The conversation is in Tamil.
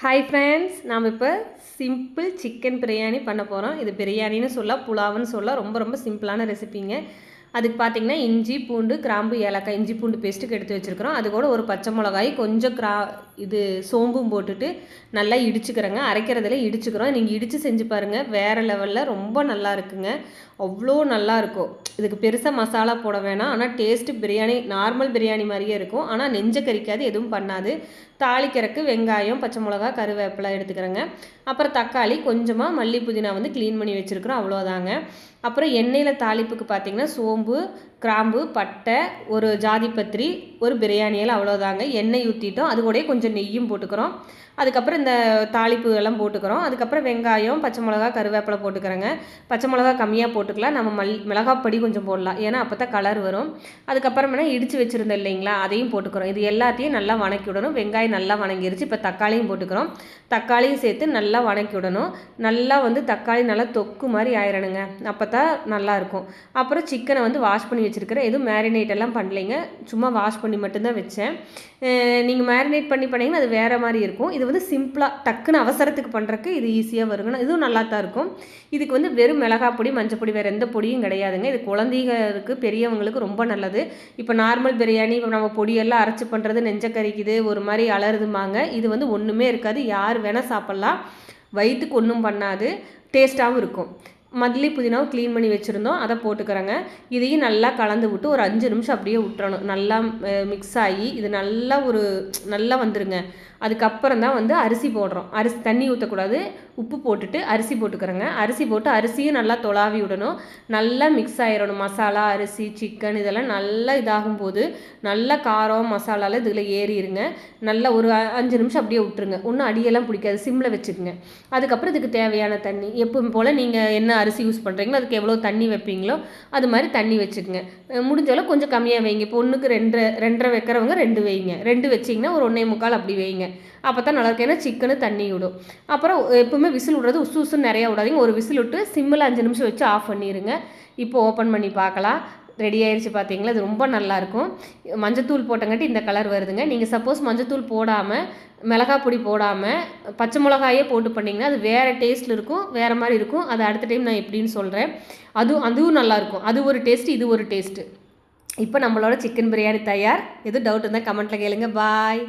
ஹாய் ஃப்ரெண்ட்ஸ், நாம் இப்போ சிம்பிள் சிக்கன் பிரியாணி பண்ண போகிறோம். இது பிரியாணின்னு சொல்ல, புலாவுன்னு சொல்ல, ரொம்ப ரொம்ப சிம்பிளான ரெசிபிங்க. அதுக்கு பார்த்திங்கன்னா இஞ்சி பூண்டு கிராம்பு ஏலக்காய் இஞ்சி பூண்டு பேஸ்ட்டுக்கு எடுத்து வச்சுருக்கிறோம். அது கூட ஒரு பச்சை மிளகாய் கொஞ்சம் இது சோம்பும் போட்டுட்டு நல்லா இடிச்சுக்கிறேங்க. அரைக்கிறதுல இடிச்சுக்கிறோம். நீங்கள் இடித்து செஞ்சு பாருங்கள், வேறு லெவலில் ரொம்ப நல்லா இருக்குங்க. அவ்வளோ நல்லா இருக்கும். இதுக்கு பெருசாக மசாலா போட வேணாம். ஆனால் டேஸ்ட்டு பிரியாணி நார்மல் பிரியாணி மாதிரியே இருக்கும். ஆனால் நெஞ்ச கறிக்காது, எதுவும் பண்ணாது. தாளிக்கிறதுக்கு வெங்காயம் பச்சை மிளகா கருவேப்பிலை எடுத்துக்கிறேங்க. அப்புறம் தக்காளி கொஞ்சமாக மல்லி புதினா க்ளீன் பண்ணி வச்சுருக்குறோம். அவ்வளோதாங்க. அப்புறம் எண்ணெயில் தாளிப்புக்கு பார்த்திங்கன்னா சோம்பு கிராம்பு பட்டை ஒரு ஜாதிபத்திரி ஒரு பிரியாணி இலை, அவ்வளோதாங்க. எண்ணெய் ஊற்றிட்டோம். அது கூட கொஞ்சம் நெய்யும் போட்டுக்கிறோம். அதுக்கப்புறம் இந்த தாளிப்பு எல்லாம் போட்டுக்கிறோம். அதுக்கப்புறம் வெங்காயம் பச்சை மிளகா கருவேப்பிலை போட்டுக்கிறேங்க. பச்சை மிளகா கம்மியாக போட்டுக்கலாம். நம்ம மிளகாப்பொடி கொஞ்சம் போடலாம், ஏன்னா அப்போ தான் கலர் வரும். அதுக்கப்புறமேனா இடித்து வச்சுருந்தோம் இல்லைங்களா, அதையும் போட்டுக்கிறோம். இது எல்லாத்தையும் நல்லா வணக்கி விடணும். வெங்காயம் நல்லா வணங்கிருச்சு. இப்போ தக்காளியும் போட்டுக்கிறோம். தக்காளியும் சேர்த்து நல்லா வணக்கி விடணும். நல்லா தக்காளி நல்லா தொக்கு மாதிரி ஆயிரணுங்க, அப்போ தான் நல்லாயிருக்கும். அப்புறம் சிக்கனை வாஷ் பண்ணி வச்சுருக்கிறேன். எதுவும் மேரினேட் எல்லாம் பண்ணலைங்க, சும்மா வாஷ் பண்ணி மட்டும்தான் வச்சேன். நீங்கள் மேரினேட் பண்ணிங்கன்னா அது வேறு மாதிரி இருக்கும். இது சிம்பிளாக டக்குன்னு அவசரத்துக்கு பண்ணுறக்கு இது ஈஸியாக வருங்க. இதுவும் நல்லா தான் இருக்கும். இதுக்கு வெறும் மிளகாய் பொடி மஞ்சள் பொடி வேறு எந்த பொடியும் கிடையாதுங்க. இது குழந்தைங்களுக்கு பெரியவங்களுக்கு ரொம்ப நல்லது. இப்போ நார்மல் பிரியாணி இப்போ நம்ம பொடியெல்லாம் அரைச்சி பண்ணுறது நெஞ்ச கறிக்குது, ஒரு மாதிரி அலறுதுமாங்க. இது ஒன்றுமே இருக்காது, யார் வேணால் சாப்பிட்லாம். வயிற்றுக்கு ஒன்றும் பண்ணாது, டேஸ்ட்டாகவும் இருக்கும். மல்லி புதினாவும் க்ளீன் பண்ணி வச்சுருந்தோம், அதை போட்டுக்கிறேங்க. இதையும் நல்லா கலந்து விட்டு ஒரு 5 நிமிஷம் அப்படியே விட்டுறணும். நல்லா மிக்ஸ் ஆகி இது நல்லா வந்துருங்க. அதுக்கப்புறம் தான் அரிசி போடுறோம். அரிசி தண்ணி ஊற்றக்கூடாது, உப்பு போட்டுட்டு அரிசி போட்டுக்கிறேங்க. அரிசி போட்டு அரிசியும் நல்லா தொலாவி விடணும். நல்லா மிக்ஸ் ஆகிடணும். மசாலா அரிசி சிக்கன் இதெல்லாம் நல்லா இதாகும்போது நல்லா காரம் மசாலாலாம் இதில் ஏறிடுங்க. நல்லா ஒரு 5 நிமிஷம் அப்படியே விட்டுருங்க. ஒன்றும் அடியெல்லாம் பிடிக்காது, சிம்மில் வச்சுக்கோங்க. அதுக்கப்புறம் இதுக்கு தேவையான தண்ணி எப்பவும் போல் நீங்கள் என்ன அரிசி யூஸ் பண்ணுறீங்களோ அதுக்கு எவ்வளோ தண்ணி வைப்பீங்களோ அது மாதிரி தண்ணி வச்சுக்கோங்க. முடிஞ்சாலும் கொஞ்சம் கம்மியாக வைங்க. இப்போ ஒன்றுக்கு 2.5 வைக்கிறவங்க 2 வைங்க. 2 வச்சிங்கன்னா ஒரு 1.25 அப்படி வைங்க. அப்போ தான் நல்லா இருக்கும். ஏன்னா சிக்கனு தண்ணி விடும். அப்புறம் எப்பவுமே விசில் விடுறது உசு உசுன்னு நிறையா விடாதீங்க. ஒரு விசில் விட்டு சிம்மில் 5 நிமிஷம் வச்சு ஆஃப் பண்ணிடுங்க. இப்போ ஓப்பன் பண்ணி பார்க்கலாம். ரெடி ஆயிடுச்சு பார்த்தீங்களா, இது ரொம்ப நல்லாயிருக்கும். மஞ்சத்தூள் போட்டங்காட்டி இந்த கலர் வருதுங்க. நீங்கள் சப்போஸ் மஞ்சத்தூள் போடாமல் மிளகாய் பொடி போடாமல் பச்சை மிளகாயே போட்டு பண்ணிங்கன்னா அது வேறு டேஸ்ட்டில் இருக்கும், வேறு மாதிரி இருக்கும். அது அடுத்த டைம் நான் எப்படின்னு சொல்கிறேன். அதுவும் நல்லாயிருக்கும். அது ஒரு டேஸ்ட்டு, இது ஒரு டேஸ்ட்டு. இப்போ நம்மளோட சிக்கன் பிரியாணி தயார். எதுவும் டவுட் இருந்தால் கமெண்ட்டில் கேளுங்க. பாய்.